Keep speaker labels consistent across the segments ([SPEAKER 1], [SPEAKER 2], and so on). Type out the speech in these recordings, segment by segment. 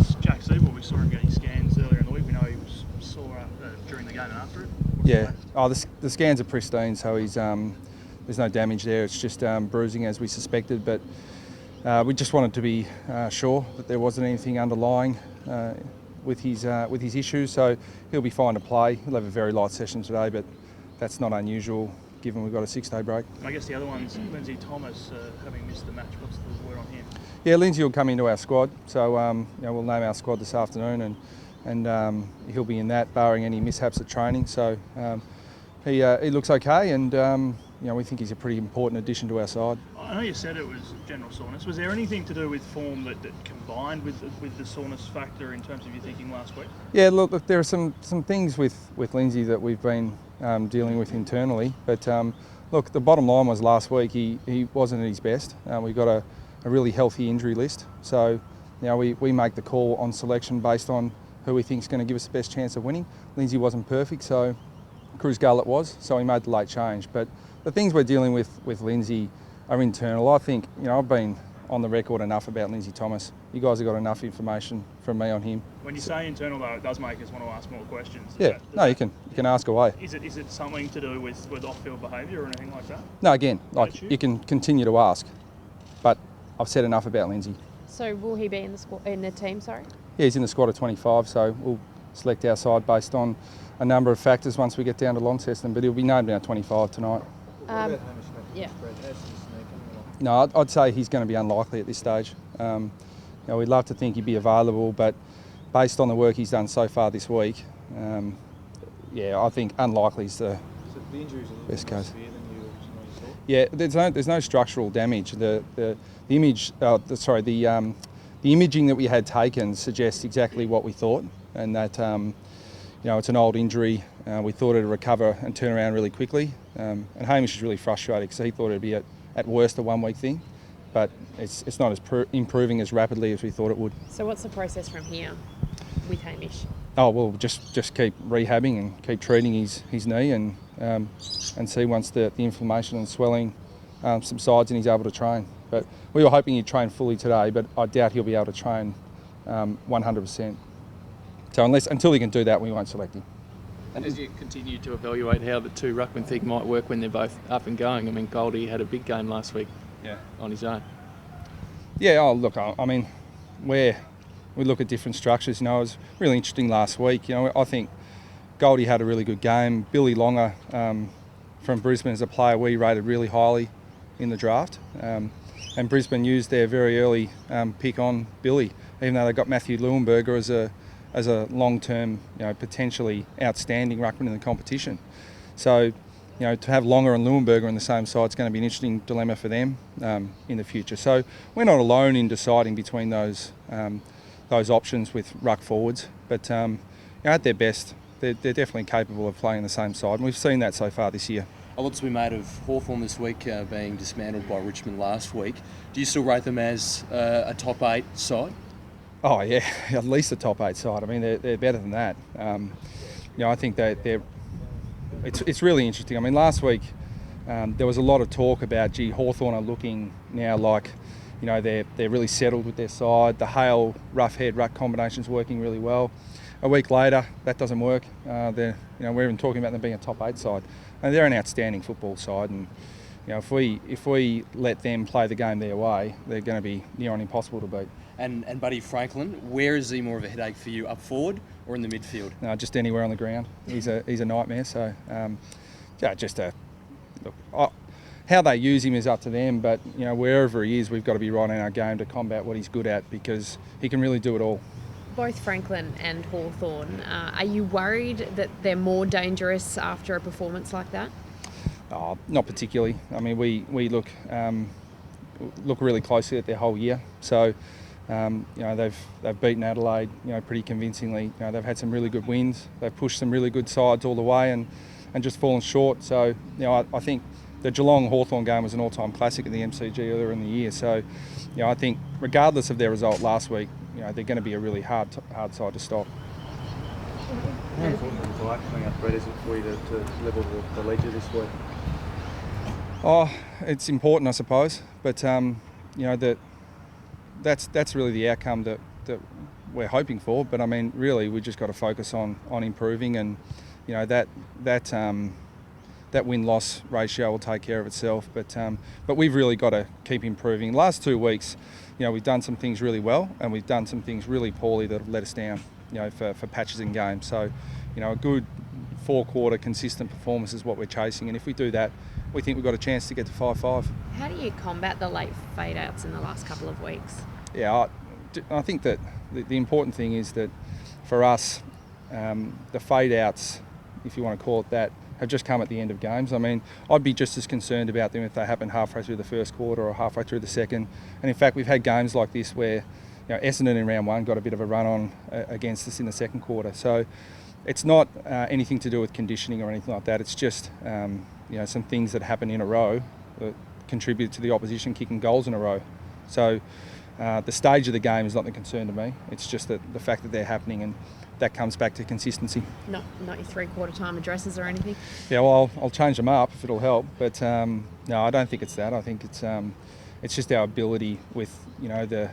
[SPEAKER 1] How's Jack Siebel? We saw him getting scans earlier in the week. We know he was sore during the game and after it.
[SPEAKER 2] Yeah. The scans are pristine, so he's there's no damage there. It's just bruising as we suspected, but we just wanted to be sure that there wasn't anything underlying with his issues. So he'll be fine to play. He'll have a very light session today, but that's not unusual given we've got a 6-day break.
[SPEAKER 1] I guess the other one's Lindsay Thomas having missed the match. What's the word on him?
[SPEAKER 2] Yeah, Lindsay will come into our squad, so we'll name our squad this afternoon, and he'll be in that, barring any mishaps at training. So he looks okay, and we think he's a pretty important addition to our side.
[SPEAKER 1] I know you said it was general soreness. Was there anything to do with form that combined with the soreness factor in terms of your thinking last week?
[SPEAKER 2] Yeah, look, there are some things with Lindsay that we've been dealing with internally, but look, the bottom line was last week he wasn't at his best. We got a really healthy injury list, so we make the call on selection based on who we think is going to give us the best chance of winning. Lindsay wasn't perfect, so Cruz Garlett was, so he made the late change. But the things we're dealing with Lindsay are internal. I think I've been on the record enough about Lindsay Thomas. You guys have got enough information from me on him.
[SPEAKER 1] When you say internal, though, it does make us want to ask more questions.
[SPEAKER 2] You can ask away.
[SPEAKER 1] Is it something to do with off-field behaviour or anything like that?
[SPEAKER 2] No, again, you can continue to ask, but I've said enough about Lindsay.
[SPEAKER 3] So will he be in the squad, in the team? Sorry.
[SPEAKER 2] Yeah, he's in the squad of 25, so we'll select our side based on a number of factors once we get down to Launceston, but he'll be named in our 25 tonight.
[SPEAKER 3] Yeah.
[SPEAKER 2] No, I'd say he's going to be unlikely at this stage. We'd love to think he'd be available, but based on the work he's done so far this week, I think unlikely is the best case. Yeah, there's no structural damage. The imaging that we had taken suggests exactly what we thought, and that it's an old injury. We thought it'd recover and turn around really quickly. And Hamish is really frustrated because he thought it'd be at worst a 1 week thing, but it's not as improving as rapidly as we thought it would.
[SPEAKER 3] So what's the process from here with Hamish?
[SPEAKER 2] Oh well, just keep rehabbing and keep treating his knee and see once the inflammation and swelling subsides and he's able to train. But we were hoping he'd train fully today, but I doubt he'll be able to train 100%. So until he can do that, we won't select him.
[SPEAKER 4] And as you continue to evaluate how the two ruckman thing might work when they're both up and going, I mean, Goldie had a big game last week on his own.
[SPEAKER 2] Yeah, look, I mean, we look at different structures. It was really interesting last week. I think Goldie had a really good game. Billy Longer from Brisbane is a player we rated really highly in the draft. And Brisbane used their very early pick on Billy, even though they got Matthew Leuenberger as a long-term, potentially outstanding ruckman in the competition. So, to have Longer and Leuenberger in the same side is going to be an interesting dilemma for them in the future. So we're not alone in deciding between those options with ruck forwards, but at their best, they're definitely capable of playing the same side, and we've seen that so far this year.
[SPEAKER 5] A lot to be made of Hawthorn this week being dismantled by Richmond last week. Do you still rate them as a top 8 side?
[SPEAKER 2] Oh yeah, at least a top 8 side. I mean, they're better than that. I think it's really interesting. I mean, last week there was a lot of talk about Hawthorn are looking now like they're really settled with their side. The Hale rough head ruck combination's working really well. A week later, that doesn't work. We're even talking about them being a top 8 side, and they're an outstanding football side. And if we let them play the game their way, they're going to be near on impossible to beat.
[SPEAKER 5] And Buddy Franklin, where is he more of a headache for you, up forward or in the midfield?
[SPEAKER 2] No, just anywhere on the ground. He's a nightmare. So, how they use him is up to them. But wherever he is, we've got to be right in our game to combat what he's good at, because he can really do it all.
[SPEAKER 3] Both Franklin and Hawthorn, are you worried that they're more dangerous after a performance like that?
[SPEAKER 2] Oh, not particularly. I mean, we look really closely at their whole year. So. They've beaten Adelaide, pretty convincingly. They've had some really good wins. They've pushed some really good sides all the way and just fallen short. So, I think the Geelong-Hawthorn game was an all-time classic at the MCG earlier in the year. So, I think regardless of their result last week, they're going to be a really hard side to stop.
[SPEAKER 6] How important is the coming up, Brett, is it for you to level the ledger this week?
[SPEAKER 2] Oh, it's important, I suppose. But, that's really the outcome that we're hoping for. But I mean, really, we just got to focus on improving, and you know that win-loss ratio will take care of itself. But we've really got to keep improving. The last 2 weeks, you know, we've done some things really well, and we've done some things really poorly that have let us down, you know, for patches in games. So, you know, a good 4-quarter consistent performance is what we're chasing, and if we do that, we think we've got a chance to get to 5-5.
[SPEAKER 3] How do you combat the late fade-outs in the last couple of weeks?
[SPEAKER 2] Yeah, I think that the important thing is that for us, the fade-outs, if you want to call it that, have just come at the end of games. I mean, I'd be just as concerned about them if they happened halfway through the first quarter or halfway through the second. And in fact, we've had games like this where, you know, Essendon in round 1 got a bit of a run on against us in the second quarter. So it's not anything to do with conditioning or anything like that. It's just you know, some things that happen in a row that contribute to the opposition kicking goals in a row. So the stage of the game is not the concern to me. It's just that the fact that they're happening, and that comes back to consistency.
[SPEAKER 3] Not your 3-quarter time addresses or anything?
[SPEAKER 2] Yeah, well, I'll change them up if it'll help. But no, I don't think it's that. I think it's just our ability with, you know, the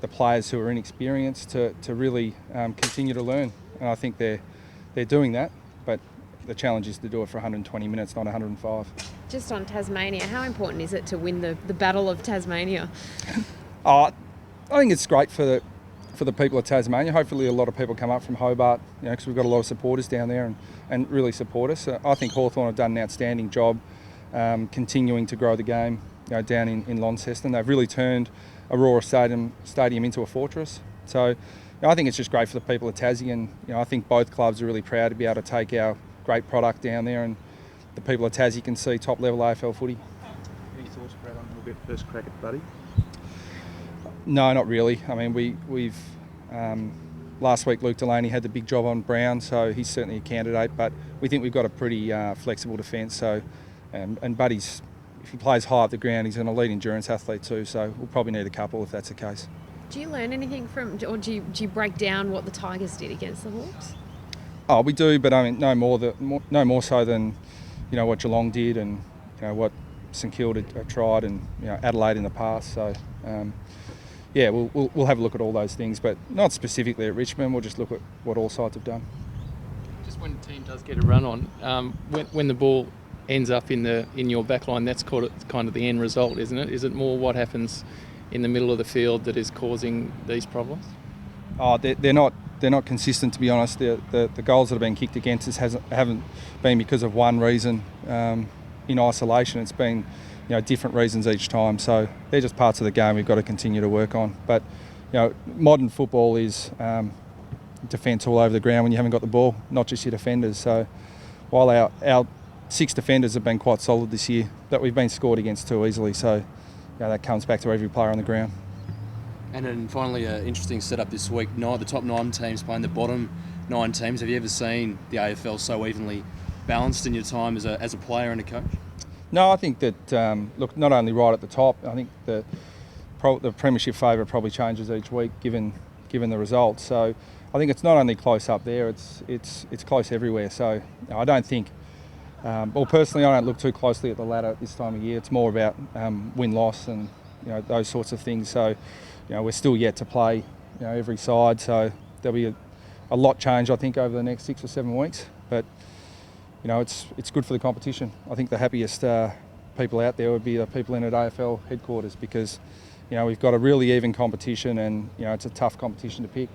[SPEAKER 2] players who are inexperienced to really continue to learn. And I think they're doing that. But the challenge is to do it for 120 minutes, not 105.
[SPEAKER 3] Just on Tasmania, how important is it to win the Battle of Tasmania?
[SPEAKER 2] I think it's great for the people of Tasmania. Hopefully a lot of people come up from Hobart, you know, because we've got a lot of supporters down there and really support us. I think Hawthorn have done an outstanding job continuing to grow the game, you know, down in Launceston. They've really turned Aurora Stadium into a fortress. So, you know, I think it's just great for the people of Tassie, and you know, I think both clubs are really proud to be able to take our great product down there, and the people of Tassie can see top level AFL footy.
[SPEAKER 6] Any thoughts, Brad, on a little bit first crack at Buddy?
[SPEAKER 2] No, not really. I mean, we've last week Luke Delaney had the big job on Brown, so he's certainly a candidate. But we think we've got a pretty flexible defence. So, and Buddy's, if he plays high up the ground, he's an elite endurance athlete too. So we'll probably need a couple if that's the case.
[SPEAKER 3] Do you learn anything from, or do you break down what the Tigers did against the Hawks?
[SPEAKER 2] Oh, we do, but I mean, no more so than, you know, what Geelong did, and you know what St Kilda have tried, and you know Adelaide in the past. So. Yeah, we'll have a look at all those things, but not specifically at Richmond. We'll just look at what all sides have done.
[SPEAKER 4] Just when the team does get a run on, when the ball ends up in your back line, that's kind of the end result, isn't it? Is it more what happens in the middle of the field that is causing these problems?
[SPEAKER 2] Oh, they're not consistent, to be honest. The goals that have been kicked against us haven't been because of one reason in isolation. It's been, you know, different reasons each time. So they're just parts of the game we've got to continue to work on. But, you know, modern football is defence all over the ground when you haven't got the ball, not just your defenders. So while our 6 defenders have been quite solid this year, that we've been scored against too easily. So, you know, that comes back to every player on the ground.
[SPEAKER 5] And then finally, an interesting setup this week. The top 9 teams playing the bottom 9 teams. Have you ever seen the AFL so evenly balanced in your time as a player and a coach?
[SPEAKER 2] No, I think that, look, not only right at the top, I think the premiership favourite probably changes each week given the results. So I think it's not only close up there, it's close everywhere. So I don't think, well, personally, I don't look too closely at the ladder at this time of year. It's more about win-loss and, you know, those sorts of things. So, you know, we're still yet to play, you know, every side. So there'll be a lot change, I think, over the next 6 or 7 weeks. But you know, it's good for the competition. I think the happiest people out there would be the people in at AFL headquarters, because, you know, we've got a really even competition, and, you know, it's a tough competition to pick.